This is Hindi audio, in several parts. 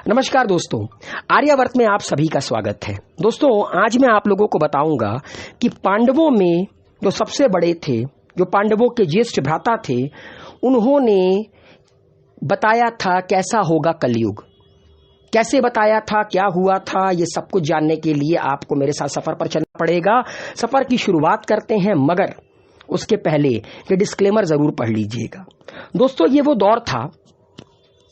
नमस्कार दोस्तों, आर्यावर्त में आप सभी का स्वागत है। दोस्तों, आज मैं आप लोगों को बताऊंगा कि पांडवों में जो सबसे बड़े थे, जो पांडवों के ज्येष्ठ भ्राता थे, उन्होंने बताया था कैसा होगा कलयुग। कैसे बताया था, क्या हुआ था, ये सब कुछ जानने के लिए आपको मेरे साथ सफर पर चलना पड़ेगा। सफर की शुरुआत करते हैं, मगर उसके पहले ये डिस्क्लेमर जरूर पढ़ लीजिएगा। दोस्तों, ये वो दौर था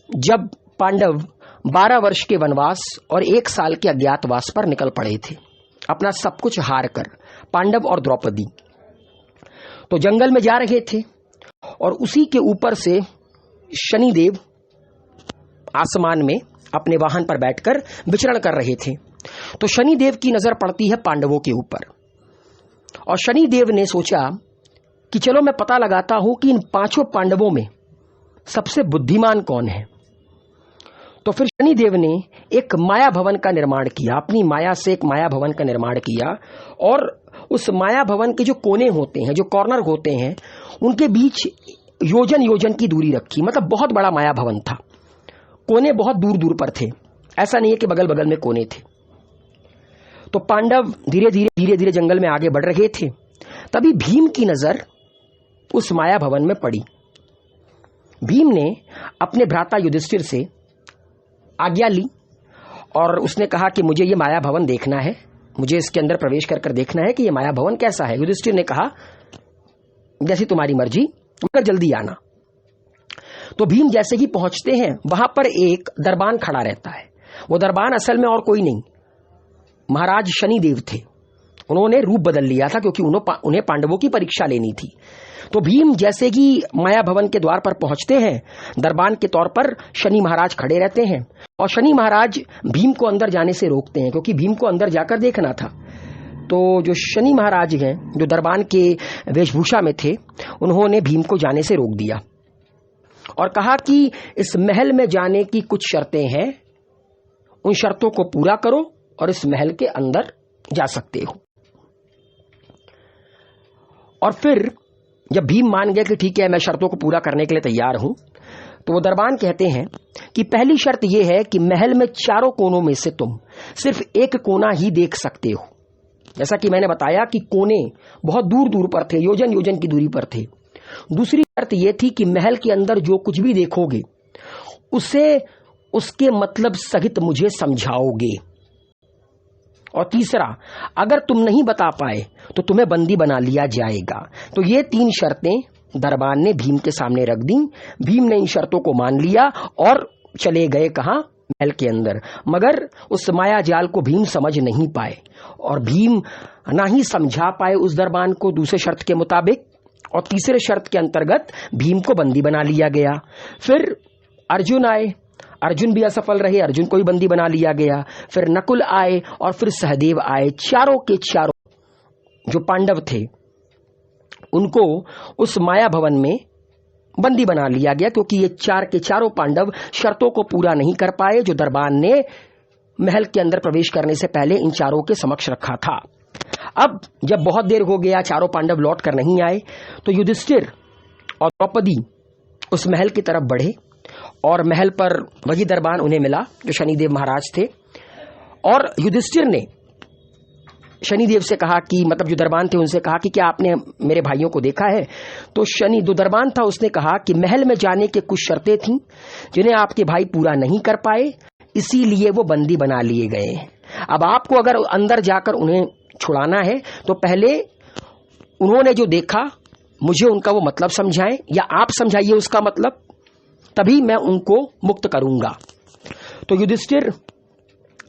जब पांडव 12 वर्ष के वनवास और 1 साल के अज्ञातवास पर निकल पड़े थे, अपना सब कुछ हार कर। पांडव और द्रौपदी तो जंगल में जा रहे थे और उसी के ऊपर से शनिदेव आसमान में अपने वाहन पर बैठकर विचरण कर रहे थे। तो शनिदेव की नजर पड़ती है पांडवों के ऊपर और शनिदेव ने सोचा कि चलो मैं पता लगाता हूं कि इन 5 पांडवों में सबसे बुद्धिमान कौन है। तो फिर शनिदेव ने एक माया भवन का निर्माण किया, अपनी माया से एक माया भवन का निर्माण किया और उस माया भवन के जो कोने होते हैं, जो कॉर्नर होते हैं, उनके बीच योजन योजन की दूरी रखी। मतलब बहुत बड़ा माया भवन था, कोने बहुत दूर दूर पर थे, ऐसा नहीं है कि बगल बगल में कोने थे। तो पांडव धीरे धीरे जंगल में आगे बढ़ रहे थे। तभी भीम की नजर उस माया भवन में पड़ी। भीम ने अपने भ्राता युधिष्ठिर से आज्ञा ली और उसने कहा कि मुझे ये माया भवन देखना है, मुझे इसके अंदर प्रवेश कर देखना है कि ये माया भवन कैसा है। युधिष्ठिर ने कहा जैसी तुम्हारी मर्जी, मगर जल्दी आना। तो भीम जैसे ही पहुंचते हैं, वहां पर एक दरबान खड़ा रहता है। वो दरबान असल में और कोई नहीं, महाराज शनिदेव थे। उन्होंने रूप बदल लिया था क्योंकि उन्हें पांडवों की परीक्षा लेनी थी। तो भीम जैसे ही माया भवन के द्वार पर पहुंचते हैं, दरबान के तौर पर शनि महाराज खड़े रहते हैं और शनि महाराज भीम को अंदर जाने से रोकते हैं क्योंकि भीम को अंदर जाकर देखना था। तो जो शनि महाराज हैं, जो दरबान के वेशभूषा में थे, उन्होंने भीम को जाने से रोक दिया और कहा कि इस महल में जाने की कुछ शर्तें हैं, उन शर्तों को पूरा करो और इस महल के अंदर जा सकते हो। और फिर जब भीम मान गया कि ठीक है, मैं शर्तों को पूरा करने के लिए तैयार हूं, तो वो दरबान कहते हैं कि पहली शर्त यह है कि महल में 4 कोनों में से तुम सिर्फ एक कोना ही देख सकते हो। जैसा कि मैंने बताया कि कोने बहुत दूर दूर पर थे, योजन योजन की दूरी पर थे। दूसरी शर्त यह थी कि महल के अंदर जो कुछ भी देखोगे उसे उसके मतलब सहित मुझे समझाओगे। और तीसरा, अगर तुम नहीं बता पाए तो तुम्हें बंदी बना लिया जाएगा। तो ये 3 शर्तें दरबान ने भीम के सामने रख दी। भीम ने इन शर्तों को मान लिया और चले गए कहां? महल के अंदर। मगर उस माया जाल को भीम समझ नहीं पाए और भीम ना ही समझा पाए उस दरबान को दूसरे शर्त के मुताबिक, और तीसरे शर्त के अंतर्गत भीम को बंदी बना लिया गया। फिर अर्जुन आए, अर्जुन भी असफल रहे, अर्जुन को भी बंदी बना लिया गया। फिर नकुल आए और फिर सहदेव आए। चारों के चारों जो पांडव थे उनको उस माया भवन में बंदी बना लिया गया क्योंकि ये 4 के चारों पांडव शर्तों को पूरा नहीं कर पाए जो दरबान ने महल के अंदर प्रवेश करने से पहले इन चारों के समक्ष रखा था। अब जब बहुत देर हो गया, चारों पांडव लौट कर नहीं आए, तो युधिष्ठिर और द्रौपदी उस महल की तरफ बढ़े और महल पर वही दरबान उन्हें मिला जो शनिदेव महाराज थे। और युधिष्ठिर ने शनिदेव से कहा कि, मतलब जो दरबान थे उनसे कहा कि क्या आपने मेरे भाइयों को देखा है? तो शनि जो दरबान था उसने कहा कि महल में जाने के कुछ शर्तें थीं जिन्हें आपके भाई पूरा नहीं कर पाए, इसीलिए वो बंदी बना लिए गए हैं। अब आपको अगर अंदर जाकर उन्हें छुड़ाना है तो पहले उन्होंने जो देखा मुझे उनका वो मतलब समझाएं, या आप समझाइए उसका मतलब, तभी मैं उनको मुक्त करूंगा। तो युधिष्ठिर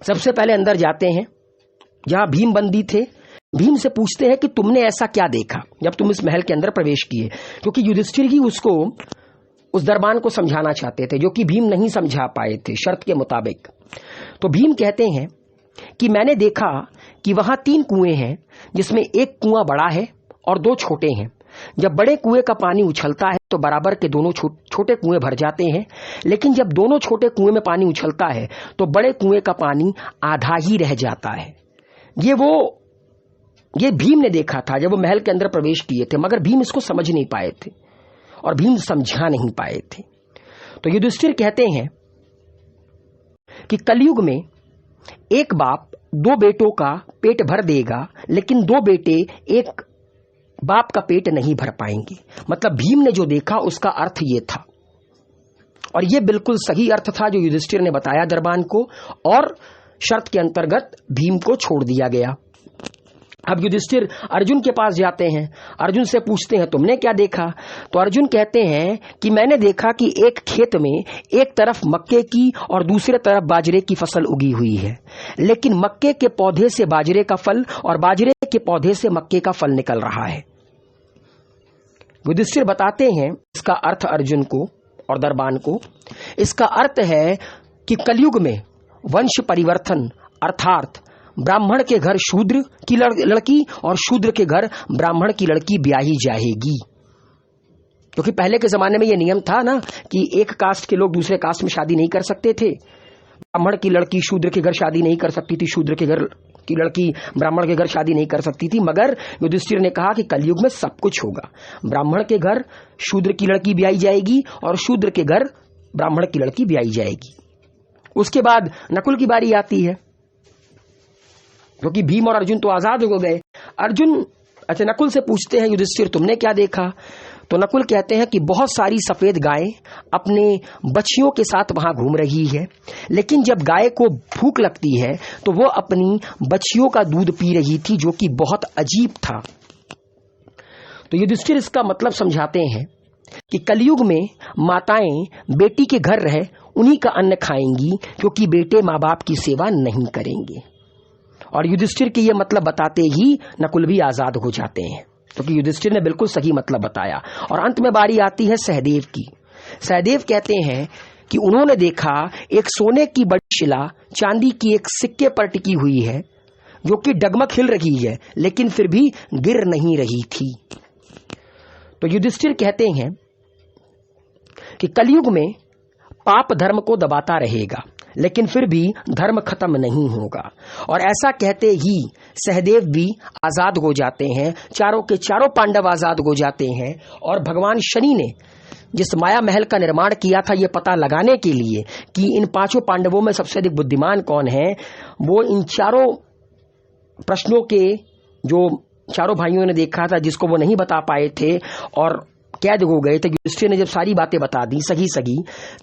सबसे पहले अंदर जाते हैं जहां भीम बंदी थे। भीम से पूछते हैं कि तुमने ऐसा क्या देखा जब तुम इस महल के अंदर प्रवेश किए, क्योंकि युधिष्ठिर ही उसको, उस दरबान को समझाना चाहते थे जो कि भीम नहीं समझा पाए थे शर्त के मुताबिक। तो भीम कहते हैं कि मैंने देखा कि वहां 3 कुएं हैं जिसमें एक कुआं बड़ा है और 2 छोटे हैं। जब बड़े कुएं का पानी उछलता है तो बराबर के दोनों छोटे कुएं भर जाते हैं, लेकिन जब दोनों छोटे कुएं में पानी उछलता है तो बड़े कुएं का पानी आधा ही रह जाता है। ये भीम ने देखा था जब वो महल के अंदर प्रवेश किए थे, मगर भीम इसको समझ नहीं पाए थे और भीम समझा नहीं पाए थे। तो युधिष्ठिर कहते हैं कि कलयुग में एक बाप दो बेटों का पेट भर देगा, लेकिन दो बेटे एक बाप का पेट नहीं भर पाएंगे। मतलब भीम ने जो देखा उसका अर्थ ये था, और ये बिल्कुल सही अर्थ था जो युधिष्ठिर ने बताया दरबान को, और शर्त के अंतर्गत भीम को छोड़ दिया गया। अब युधिष्ठिर अर्जुन के पास जाते हैं, अर्जुन से पूछते हैं तुमने क्या देखा? तो अर्जुन कहते हैं कि मैंने देखा कि एक खेत में एक तरफ मक्के की और दूसरे तरफ बाजरे की फसल उगी हुई है, लेकिन मक्के के पौधे से बाजरे का फल और बाजरे के पौधे से मक्के का फल निकल रहा है। युधिष्ठिर बताते हैं इसका अर्थ अर्जुन को और दरबान को। इसका अर्थ है कि कलयुग में वंश परिवर्तन, अर्थात ब्राह्मण के घर शूद्र की लड़की और शूद्र के घर ब्राह्मण की लड़की ब्याही जाएगी। क्योंकि पहले के जमाने में यह नियम था ना कि एक कास्ट के लोग दूसरे कास्ट में शादी नहीं कर सकते थे। ब्राह्मण की लड़की शूद्र के घर शादी नहीं कर सकती थी, शूद्र के घर की लड़की ब्राह्मण के घर शादी नहीं कर सकती थी। मगर युधिष्ठिर ने कहा कि कलयुग में सब कुछ होगा, ब्राह्मण के घर शूद्र की लड़की ब्याही जाएगी और शूद्र के घर ब्राह्मण की लड़की ब्याही जाएगी। उसके बाद नकुल की बारी आती है, क्योंकि भीम और अर्जुन तो आजाद हो गए। नकुल से पूछते हैं युधिष्ठिर तुमने क्या देखा? तो नकुल कहते हैं कि बहुत सारी सफेद गायें अपने बच्चियों के साथ वहां घूम रही है, लेकिन जब गाय को भूख लगती है तो वो अपनी बच्चियों का दूध पी रही थी, जो कि बहुत अजीब था। तो युधिष्ठिर इसका मतलब समझाते हैं कि कलयुग में माताएं बेटी के घर रह उन्हीं का अन्न खाएंगी, क्योंकि बेटे माँ बाप की सेवा नहीं करेंगे। और युधिष्ठिर के ये मतलब बताते ही नकुल भी आजाद हो जाते हैं, क्योंकि युधिष्ठिर ने बिल्कुल सही मतलब बताया। और अंत में बारी आती है सहदेव की। सहदेव कहते हैं कि उन्होंने देखा एक सोने की बड़ी शिला चांदी की एक सिक्के पर टिकी हुई है, जो कि डगमग हिल रही है, लेकिन फिर भी गिर नहीं रही थी। तो युधिष्ठिर कहते हैं कि कलयुग में पाप धर्म को दबाता रहेगा, लेकिन फिर भी धर्म खत्म नहीं होगा। और ऐसा कहते ही सहदेव भी आजाद हो जाते हैं, चारों के चारों पांडव आजाद हो जाते हैं। और भगवान शनि ने जिस माया महल का निर्माण किया था ये पता लगाने के लिए कि इन पांचों पांडवों में सबसे अधिक बुद्धिमान कौन है, वो इन चारों प्रश्नों के जो चारों भाइयों ने देखा था, जिसको वो नहीं बता पाए थे और कैद हो गए थे, युधिष्ठिर ने जब सारी बातें बता दी सही,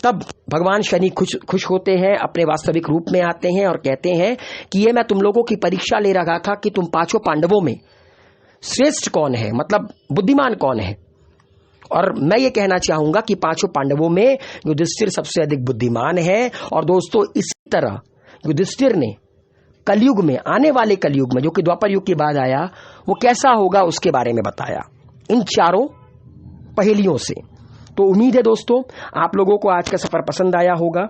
तब भगवान शनि खुश होते हैं, अपने वास्तविक रूप में आते हैं और कहते हैं कि ये मैं तुम लोगों की परीक्षा ले रहा था कि तुम पांचों पांडवों में श्रेष्ठ कौन है, मतलब बुद्धिमान कौन है। और मैं ये कहना चाहूंगा कि पांचों पांडवों में युधिष्ठिर सबसे अधिक बुद्धिमान है। और दोस्तों, इसी तरह युधिष्ठिर ने कलयुग में, आने वाले कलयुग में जो कि द्वापर युग के बाद आया, वो कैसा होगा उसके बारे में बताया इन चारों पहेलियों से। तो उम्मीद है दोस्तों आप लोगों को आज का सफर पसंद आया होगा।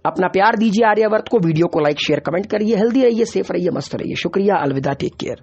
अपना प्यार दीजिए आर्यावर्त को, वीडियो को लाइक शेयर कमेंट करिए। हेल्दी रहिए, सेफ रहिए, मस्त रहिए। शुक्रिया, अलविदा, टेक केयर।